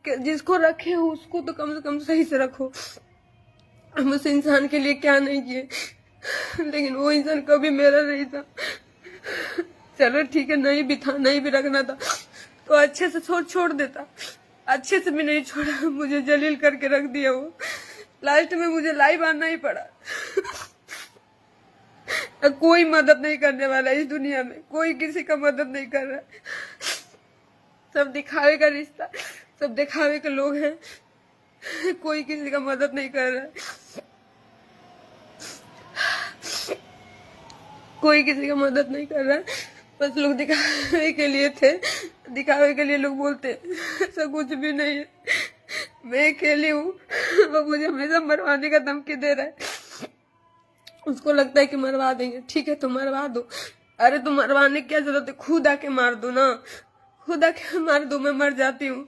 कि जिसको रखे हो उसको तो कम से कम सही से रखो। हम उस इंसान के लिए क्या नहीं किए, लेकिन वो इंसान कभी मेरा नहीं था। चलो ठीक है, नहीं भी था, नहीं भी रखना था तो अच्छे से छोड़ देता, अच्छे से भी नहीं छोड़ा, मुझे जलील करके रख दिया वो। लास्ट में मुझे लाइव आना ही पड़ा। कोई मदद नहीं करने वाला इस दुनिया में, कोई किसी का मदद नहीं कर रहा। सब दिखावे का रिश्ता, सब दिखावे के लोग हैं, कोई किसी का मदद नहीं कर रहा है, कोई किसी का मदद नहीं कर रहा है। बस लोग दिखावे के लिए थे, दिखावे के लिए लोग बोलते, ऐसा कुछ भी नहीं है। मैं अकेली हूँ, वो मुझे हमेशा मरवाने का धमकी दे रहा है। उसको लगता है कि मरवा देंगे, ठीक है तो मरवा दो। अरे तो मरवाने की क्या जरूरत है, खुद आके मार दो ना, खुद आके मार दो, मैं मर जाती हूँ,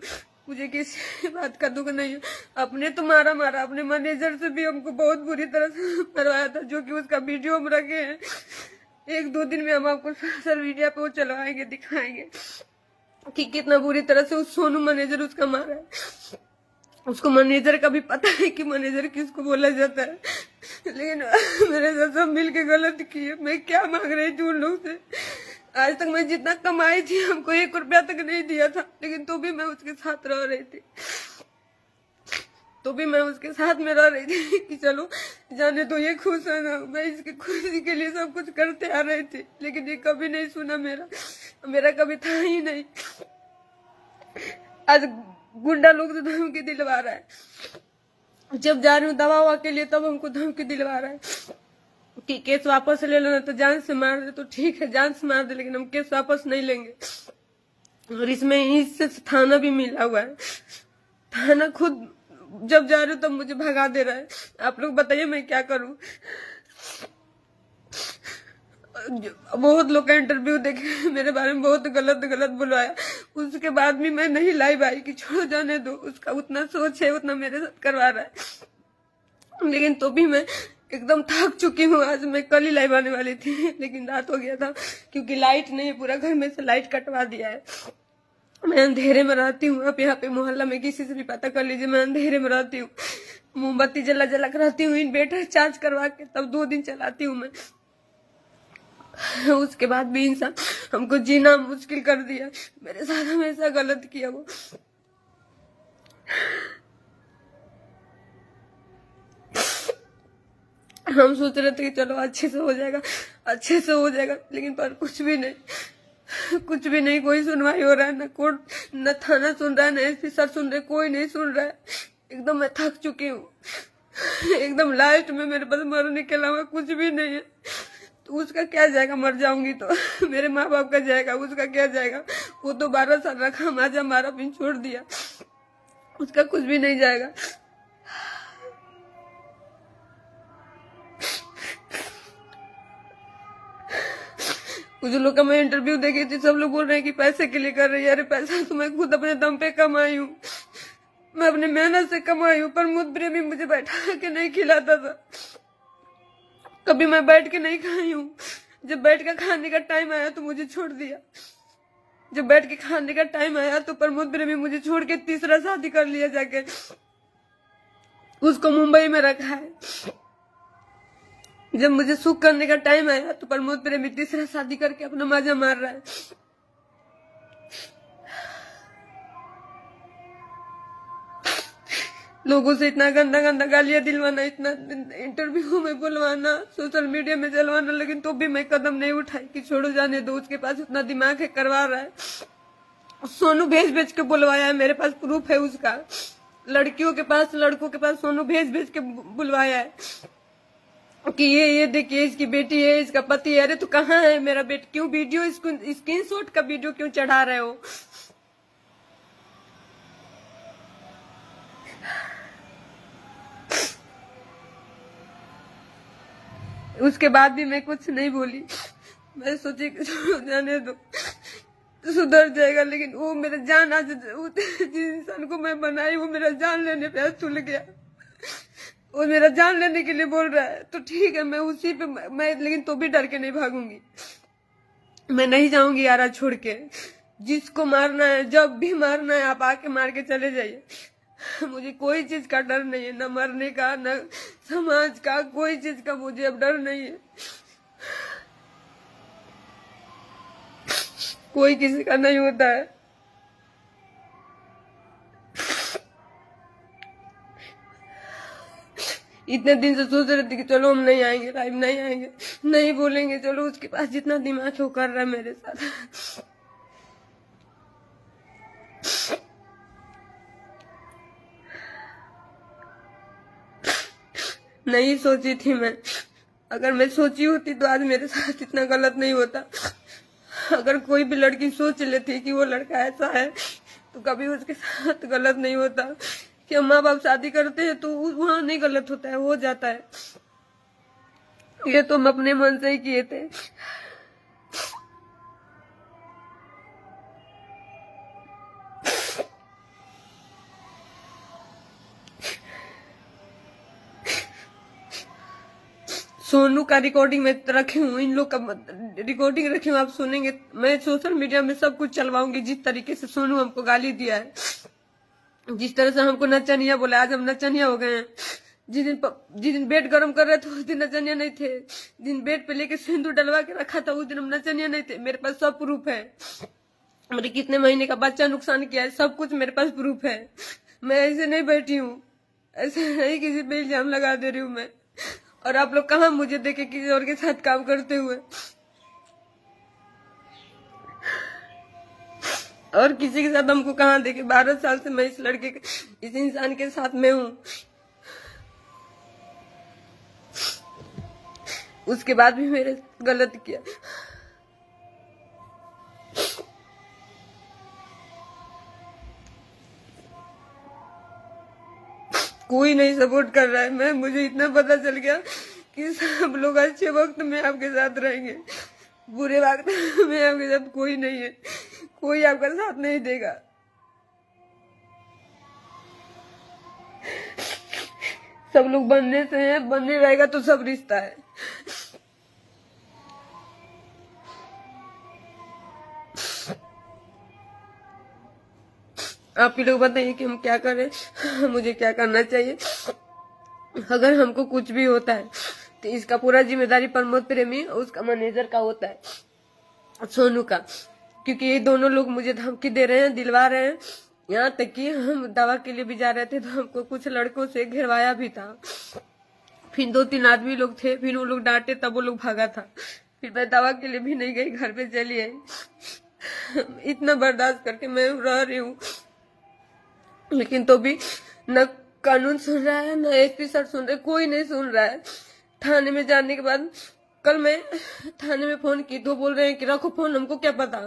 मुझे किसी बात का दुख नहीं है। अपने तो मारा, अपने मैनेजर से भी हमको बहुत बुरी तरह से मरवाया था, जो कि उसका वीडियो हम रखे हैं। 1-2 दिन में हम आपको सोशल मीडिया पे वो चलवाएंगे, दिखाएंगे कि कितना बुरी तरह से उस सोनू मैनेजर उसका मारा है। उसको मैनेजर का भी पता है कि मैनेजर किसको बोला जाता है, लेकिन मेरे साथ सब मिलके गलत किए। मैं क्या मांग रही थी उन लोग से, आज तक मैं जितना कमाई थी हमको 1 रुपया तक नहीं दिया था, लेकिन तो भी मैं उसके साथ रह रही थी, तो भी मैं उसके साथ में रह रही थी कि चलो जाने तो ये खुश है ना। मैं इसकी खुशी के लिए सब कुछ करते आ रही थी, लेकिन ये कभी नहीं सुना मेरा कभी था ही नहीं। आज गुंडा लोग तो धमकी दिलवा रहा है, जब जा रही हूँ दवा के लिए तब हमको धमकी दिलवा रहा है कि केस वापस ले लेना तो जान से मार दे। तो ठीक है जान से मार दे, लेकिन हम केस वापस नहीं लेंगे। और इसमें इससे थाना भी मिला हुआ है, थाना खुद जब जा रहे हो तब मुझे भगा दे रहा है। आप लोग बताइए मैं क्या करूं। बहुत लोग का इंटरव्यू देखे, मेरे बारे में बहुत गलत बुलवाया, उसके बाद भी मैं नहीं लाइव आई कि छोड़ो जाने दो, उसका उतना सोच है उतना मेरे साथ करवा रहा है, लेकिन तो भी मैं एकदम थक चुकी हूँ। आज मैं कल ही लाइव आने वाली थी, लेकिन रात हो गया था क्योंकि लाइट नहीं है, पूरा घर में से लाइट कटवा दिया है। मैं अंधेरे में रहती हूँ, आप यहाँ पे मोहल्ला में किसी से भी पता कर लीजिए, मैं अंधेरे में रहती हूँ, मोमबत्ती जला कर रहती हूँ, इन्वर्टर चार्ज करवा के तब 2 दिन चलाती हूँ मैं। उसके बाद भी इंसान हमको जीना मुश्किल कर दिया, मेरे साथ हमेशा गलत किया वो। हम सोच रहे थे कि चलो अच्छे से हो जाएगा, अच्छे से हो जाएगा, लेकिन पर कुछ भी नहीं, कुछ भी नहीं। कोई सुनवाई हो रहा है, न कोर्ट न थाना सुन रहा है, न एसपी सर सुन रहे, कोई नहीं सुन रहा है। एकदम मैं थक चुकी हूँ, एकदम लास्ट में मेरे पास मरने के अलावा कुछ भी नहीं है। तो उसका क्या जाएगा, मर जाऊंगी तो मेरे माँ बाप का जाएगा, उसका क्या जाएगा। वो तो 12 साल रखा, माजा मारा फिर छोड़ दिया, उसका कुछ भी नहीं जाएगा। कुछ लोग का मैं इंटरव्यू देखी थी, सब लोग बोल रहे हैं कि पैसे के लिए कर रही है। अरे पैसा तो मैं खुद अपने दम पे कमाई हूँ, मैं अपने मेहनत से कमाई हूँ। पर मुझ प्रेमी मुझे बैठा के नहीं खिलाता था, कभी मैं बैठ के नहीं खाई हूँ। जब बैठ के खाने का टाइम आया तो मुझे छोड़ दिया, जब बैठ के खाने का टाइम आया तो प्रमोद प्रेमी मुझे छोड़ के तीसरा शादी कर लिया जाके, उसको मुंबई में रखा है। जब मुझे सुख करने का टाइम आया तो प्रमोद प्रेमी तीसरा शादी करके अपना मजा मार रहा है। लोगों से इतना गंदा गालियां दिलवाना, इतना इंटरव्यू में बुलवाना, सोशल मीडिया में चलवाना, लेकिन तो भी मैं कदम नहीं उठाई कि छोड़ो जाने दो। उसके पास उतना दिमाग है, करवा रहा है। सोनू भेज के बुलवाया है, मेरे पास प्रूफ है उसका। लड़कियों के पास, लड़कों के पास सोनू भेज के बुलवाया है कि ये देखिए इसकी बेटी है, इसका पति है। अरे तो कहाँ है मेरा बेटी, क्यों वीडियो स्क्रीनशॉट का वीडियो क्यों चढ़ा रहे हो। उसके बाद भी मैं कुछ नहीं बोली, मैं सोची कि जाने दो सुधर जाएगा। लेकिन वो मेरा जान, आज जिस इंसान को मैं बनाई वो मेरा जान लेने पे तुल गया, वो मेरा जान लेने के लिए बोल रहा है। तो ठीक है मैं उसी पे मैं लेकिन तो भी डर के नहीं भागूंगी, मैं नहीं जाऊंगी यारा छोड़ के। जिसको मारना है, जब भी मारना है आप आके मार के चले जाइए। मुझे कोई चीज का डर नहीं है, न मरने का, न समाज का, कोई चीज का मुझे अब डर नहीं है। कोई किसी का नहीं होता है। इतने दिन से सोच रहे थे कि चलो हम नहीं आएंगे, लाइव नहीं आएंगे, नहीं बोलेंगे, चलो उसके पास जितना दिमाग है वो कर रहा है मेरे साथ। नहीं सोची थी मैं, अगर मैं सोची होती तो आज मेरे साथ इतना गलत नहीं होता। अगर कोई भी लड़की सोच लेती कि वो लड़का ऐसा है तो कभी उसके साथ गलत नहीं होता। कि माँ बाप शादी करते हैं तो वहां नहीं गलत होता है, हो जाता है। ये तो हम अपने मन से ही किए थे। सोनू का रिकॉर्डिंग में रखी हूँ, इन लोग का रिकॉर्डिंग रखी हूँ, आप सुनेंगे। मैं सोशल मीडिया में सब कुछ चलवाऊंगी। जिस तरीके से सोनू हमको गाली दिया है, जिस तरह से हमको नचनिया बोला, आज हम नचनिया हो गए हैं। जिस दिन बेड गरम कर रहे थे उस दिन नचनिया नहीं थे। दिन बेड पे लेके सिंदूर डलवा के रखा था उस दिन हम नचनिया नहीं थे। मेरे पास सब प्रूफ है। मेरे कितने महीने का बच्चा नुकसान किया है, सब कुछ मेरे पास प्रूफ है। मैं ऐसे नहीं बैठी हूँ, ऐसे नहीं किसी पे इल्जाम लगा दे रही हूँ मैं। और आप लोग कहाँ मुझे देखे किसी और के साथ काम करते हुए, और किसी के साथ हमको कहाँ देखे। 12 साल से मैं इस लड़के के, इस इंसान के साथ में हूँ, उसके बाद भी मेरे गलत किया। कोई नहीं सपोर्ट कर रहा है। मुझे इतना पता चल गया कि सब लोग अच्छे वक्त में आपके साथ रहेंगे, बुरे वक्त में आपके साथ कोई नहीं है, कोई आपका साथ नहीं देगा। सब लोग बनने से हैं, बनने रहेगा तो सब रिश्ता है। आप ही लोग बताइए कि हम क्या करें, मुझे क्या करना चाहिए। अगर हमको कुछ भी होता है तो इसका पूरा जिम्मेदारी प्रमोद प्रेमी और उसका मैनेजर का होता है, सोनू का। क्योंकि ये दोनों लोग मुझे धमकी दे रहे हैं, दिलवा रहे हैं। यहाँ तक कि हम दवा के लिए भी जा रहे थे तो हमको कुछ लड़कों से घेरवाया भी था। फिर 2-3 आदमी लोग थे, फिर वो लोग डांटे तब वो लोग भागा था। फिर मैं दवा के लिए भी नहीं गई, घर पे चली आई। इतना बर्दाश्त करके मैं रह रही हूँ, लेकिन तो भी न कानून सुन रहा है, न एसपी सर सुन रहे, कोई नहीं सुन रहा है। थाने में जाने के बाद कल मैं थाने में फोन की तो बोल रहे हैं कि रखो फोन, हमको क्या पता,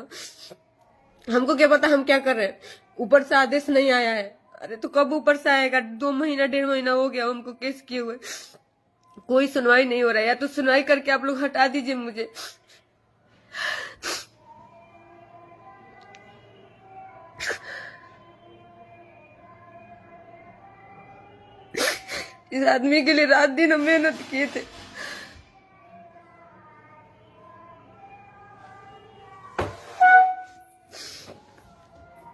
हमको क्या पता हम क्या कर रहे हैं, ऊपर से आदेश नहीं आया है। अरे तो कब ऊपर से आएगा? 2 महीना 1.5 महीना हो गया उनको केस किए हुए, कोई सुनवाई नहीं हो रहा है। या तो सुनवाई करके आप लोग हटा दीजिए मुझे। इस आदमी के लिए रात दिन हम मेहनत किए थे।